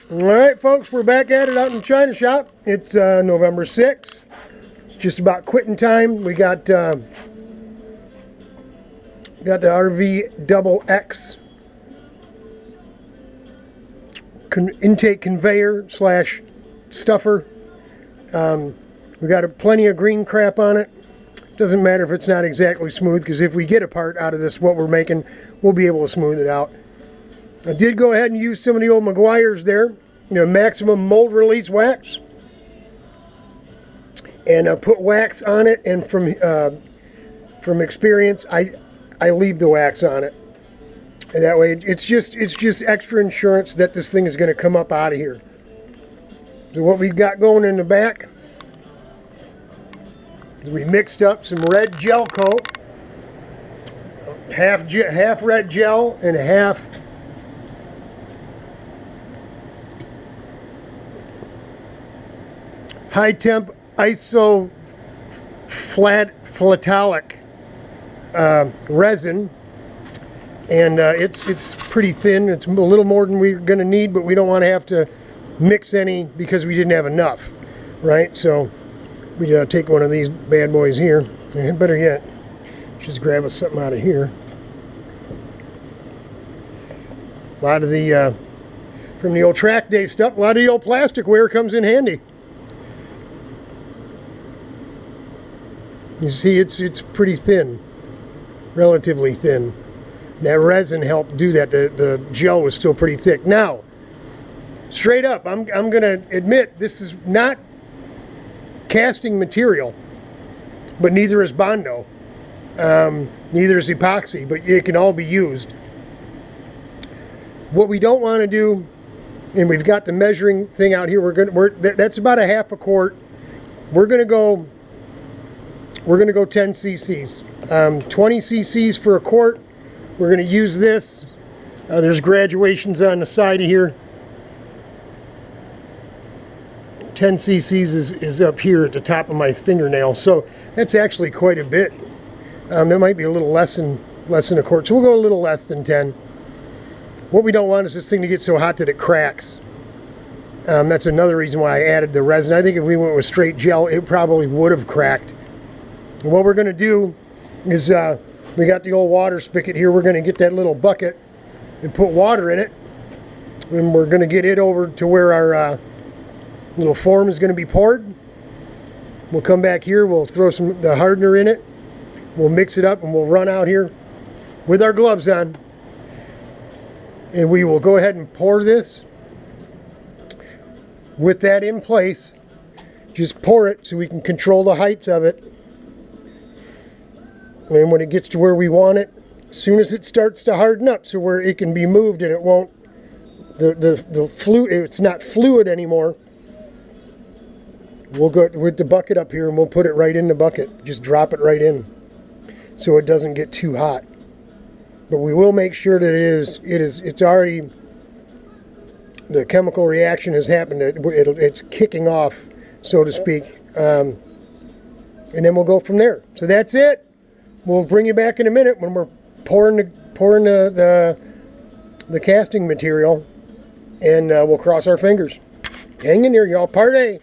All right, folks, we're back at it out in the China shop. It's November 6th. It's just about quitting time. We got the RV Double X intake conveyor slash stuffer. We got plenty of green crap on it. Doesn't matter if it's not exactly smooth, because if we get a part out of this, what we're making, we'll be able to smooth it out. I did go ahead and use some of the old Meguiar's there, maximum mold release wax, and put wax on it. And from experience, I leave the wax on it, and that way it's just extra insurance that this thing is going to come up out of here. So what we've got going in the back is we mixed up some red gel coat, half red gel and half high temp iso flatalic resin, and it's pretty thin. It's a little more than we're going to need, but we don't want to have to mix any because we didn't have enough, right? So we take one of these bad boys here, and better yet, just grab us something out of here. A lot of the from the old track day stuff, a lot of the old plasticware comes in handy. You see, it's pretty thin, relatively thin. That resin helped do that. The gel was still pretty thick. Now, straight up, I'm going to admit this is not casting material, but neither is Bondo. Neither is epoxy, but it can all be used. What we don't want to do, and we've got the measuring thing out here. That's about a half a quart. We're going to go 10 cc's, 20 cc's for a quart. We're going to use this. There's graduations on the side of here. 10 cc's is up here at the top of my fingernail, so that's actually quite a bit. That might be a little less than a quart, so we'll go a little less than 10. What we don't want is this thing to get so hot that it cracks. That's another reason why I added the resin. I think if we went with straight gel, it probably would have cracked. And what we're going to do is, we got the old water spigot here. We're going to get that little bucket and put water in it. And we're going to get it over to where our little form is going to be poured. We'll come back here. We'll throw the hardener in it. We'll mix it up, and we'll run out here with our gloves on. And we will go ahead and pour this. With that in place, just pour it so we can control the height of it. And when it gets to where we want it, as soon as it starts to harden up, so where it can be moved and it won't, the fluid, it's not fluid anymore, we'll go with the bucket up here and we'll put it right in the bucket. Just drop it right in so it doesn't get too hot. But we will make sure that it's already, the chemical reaction has happened. It's kicking off, so to speak. And then we'll go from there. So that's it. We'll bring you back in a minute when we're pouring the casting material, and we'll cross our fingers. Hang in there, y'all. Party!